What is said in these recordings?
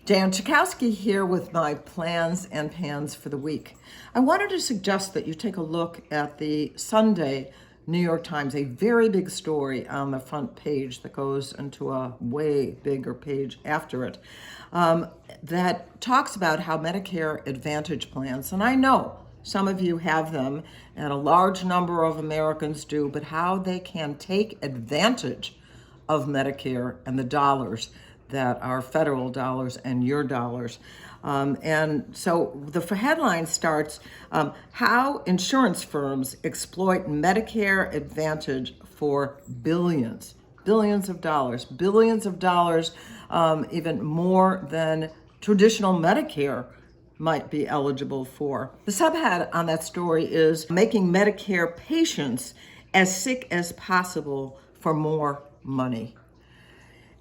Dan Chakowski here with my plans and pans for the week. I wanted to suggest that you take a look at the Sunday New York Times, a very big story on the front page that goes into a way bigger page after it, that talks about how Medicare Advantage plans, and I know some of you have them and a large number of Americans do, but how they can take advantage of Medicare and the dollars that are federal dollars and your dollars. And so the headline starts, how insurance firms exploit Medicare Advantage for billions of dollars, even more than traditional Medicare might be eligible for. The subhead on that story is making Medicare patients as sick as possible for more money.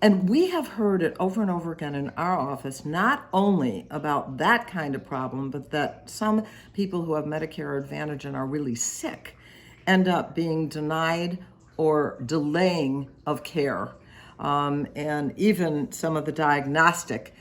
And we have heard it over and over again in our office, not only about that kind of problem, but that some people who have Medicare Advantage and are really sick end up being denied or delaying of care, and even some of the diagnostic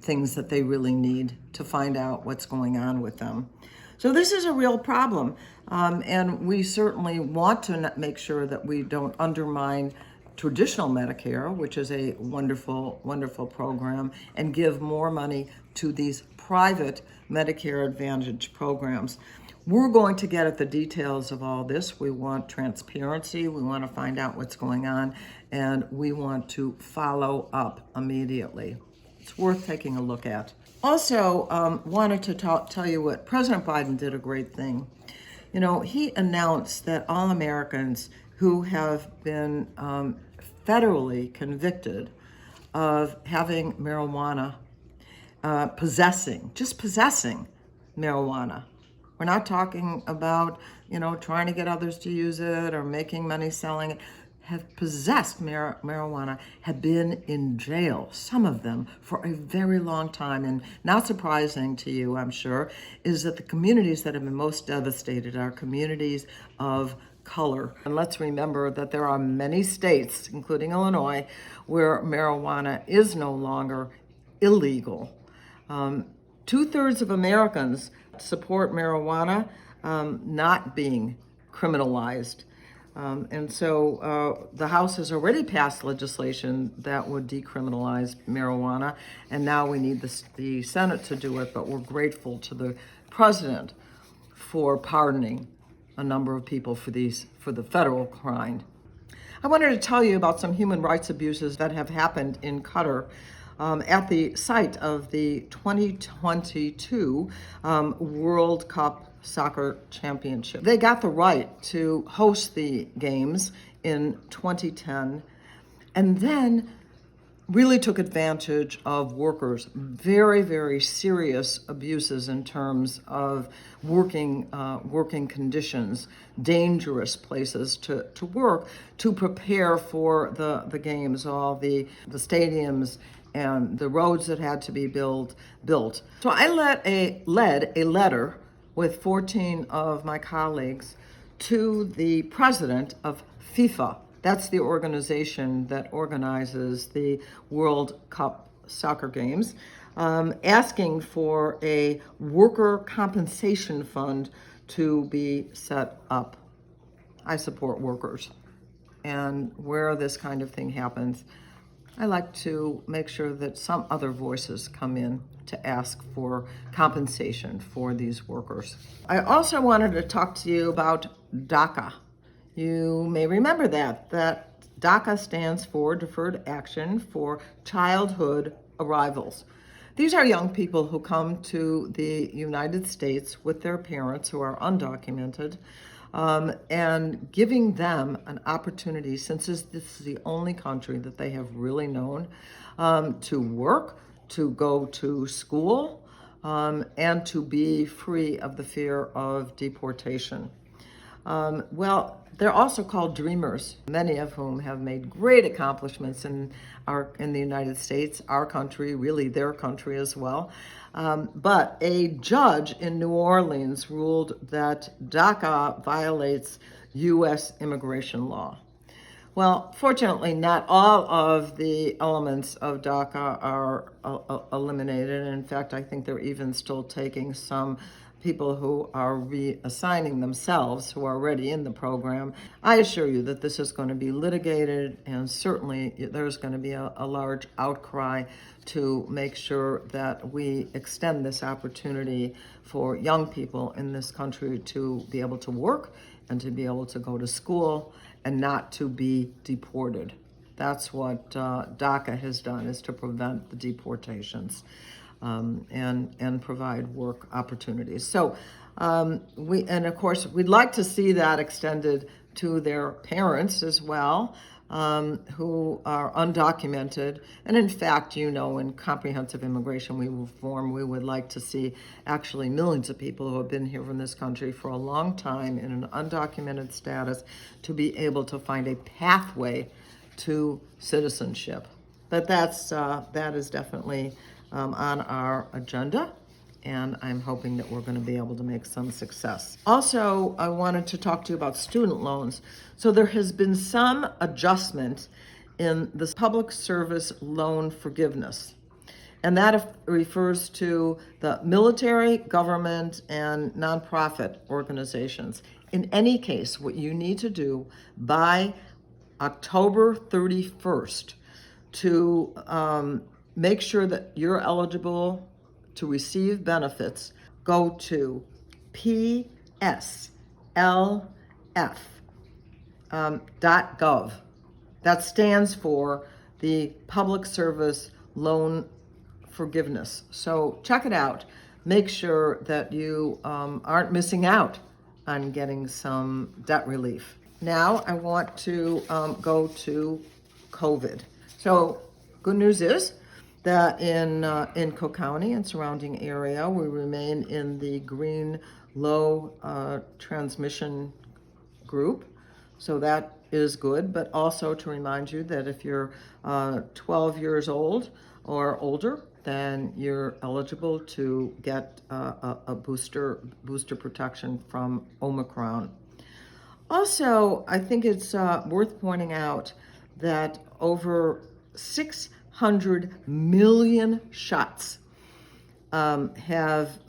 things that they really need to find out what's going on with them. So this is a real problem, and we certainly want to make sure that we don't undermine traditional Medicare, which is a wonderful, wonderful program, and give more money to these private Medicare Advantage programs. We're going to get at the details of all this. We want transparency. We want to find out what's going on, and we want to follow up immediately. It's worth taking a look at. Also, wanted to tell you what President Biden did a great thing. You know, he announced that all Americans who have been federally convicted of having marijuana, possessing marijuana. We're not talking about, trying to get others to use it or making money selling it. Have possessed marijuana, have been in jail, some of them, for a very long time. And not surprising to you, I'm sure, is that the communities that have been most devastated are communities of color. And let's remember that there are many states, including Illinois, where marijuana is no longer illegal. 2/3 of Americans support marijuana not being criminalized. And so the House has already passed legislation that would decriminalize marijuana, and now we need the Senate to do it, but we're grateful to the President for pardoning a number of people for the federal crime. I wanted to tell you about some human rights abuses that have happened in Qatar at the site of the 2022 World Cup Soccer Championship. They got the right to host the games in 2010 and then really took advantage of workers. Very, very serious abuses in terms of working conditions, dangerous places to work to prepare for the games, all the stadiums and the roads that had to be built. So I led a letter with 14 of my colleagues to the President of FIFA. That's the organization that organizes the World Cup soccer games, asking for a worker compensation fund to be set up. I support workers, and where this kind of thing happens, I like to make sure that some other voices come in to ask for compensation for these workers. I also wanted to talk to you about DACA. You may remember that DACA stands for Deferred Action for Childhood Arrivals. These are young people who come to the United States with their parents who are undocumented, and giving them an opportunity, since this is the only country that they have really known, to work, to go to school, and to be free of the fear of deportation. Well, they're also called dreamers, many of whom have made great accomplishments in the United States, our country, really their country as well. But a judge in New Orleans ruled that DACA violates U.S. immigration law. Well, fortunately, not all of the elements of DACA are eliminated. In fact, I think they're even still taking some people who are reassigning themselves who are already in the program. I assure you that this is going to be litigated, and certainly there's going to be a large outcry to make sure that we extend this opportunity for young people in this country to be able to work and to be able to go to school and not to be deported. That's what DACA has done, is to prevent the deportations and provide work opportunities. So and of course, we'd like to see that extended to their parents as well, who are undocumented. And in fact, in comprehensive immigration reform, we would like to see actually millions of people who have been here from this country for a long time in an undocumented status to be able to find a pathway to citizenship. But that is definitely on our agenda, and I'm hoping that we're going to be able to make some success. Also, I wanted to talk to you about student loans. So there has been some adjustment in the public service loan forgiveness, and that refers to the military, government, and nonprofit organizations. In any case, what you need to do by October 31st to make sure that you're eligible to receive benefits, go to pslf.gov. That stands for the Public Service Loan Forgiveness. So check it out. Make sure that you aren't missing out on getting some debt relief. Now I want to go to COVID. So good news is that in Cook County and surrounding area, we remain in the green low transmission group. So that is good, but also to remind you that if you're 12 years old or older, then you're eligible to get a booster protection from Omicron. Also, I think it's worth pointing out that over 600 million shots have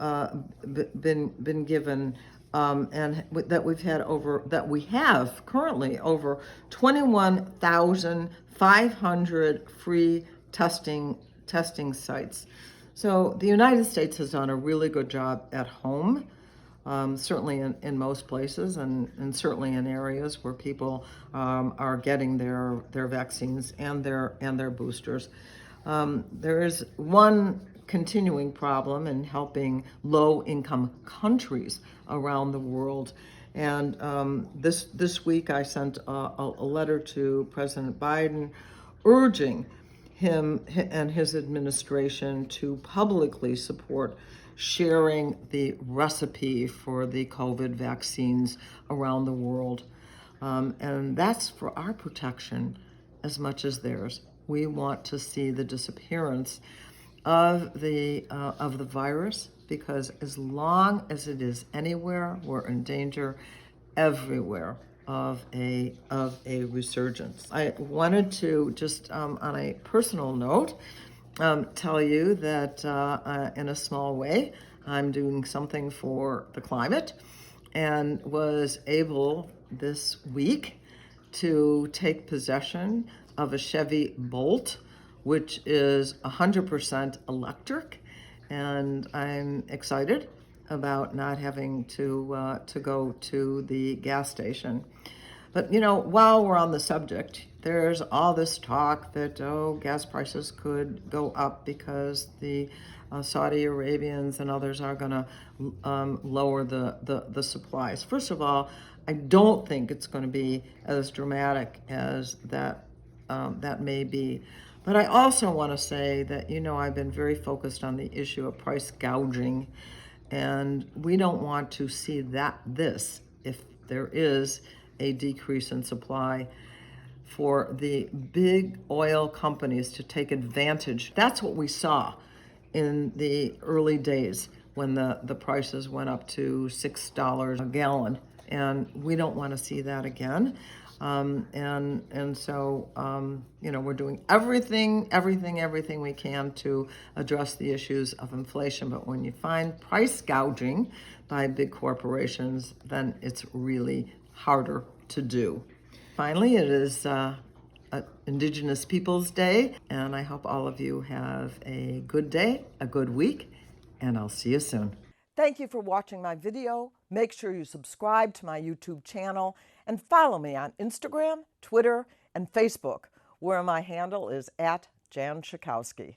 been given, and that we have currently over 21,500 free testing sites. So the United States has done a really good job at home. Certainly in most places, and certainly in areas where people are getting their vaccines and their boosters. There is one continuing problem in helping low-income countries around the world. And this week I sent a letter to President Biden urging him and his administration to publicly support sharing the recipe for the COVID vaccines around the world. And that's for our protection as much as theirs. We want to see the disappearance of the virus, because as long as it is anywhere, we're in danger everywhere of a resurgence. I wanted to just on a personal note tell you that in a small way, I'm doing something for the climate, and was able this week to take possession of a Chevy Bolt, which is 100% electric, and I'm excited about not having to go to the gas station. But while we're on the subject, there's all this talk that gas prices could go up because the Saudi Arabians and others are going to lower the supplies. First of all, I don't think it's going to be as dramatic as that may be. But I also want to say that I've been very focused on the issue of price gouging, and we don't want to see this if there is a decrease in supply, for the big oil companies to take advantage. That's what we saw in the early days when the prices went up to $6 a gallon, and we don't want to see that again. And so, we're doing everything we can to address the issues of inflation. But when you find price gouging by big corporations, then it's really harder to do. Finally, it is Indigenous Peoples Day, and I hope all of you have a good day, a good week, and I'll see you soon. Thank you for watching my video. Make sure you subscribe to my YouTube channel and follow me on Instagram, Twitter, and Facebook, where my handle is @Jan Schakowsky.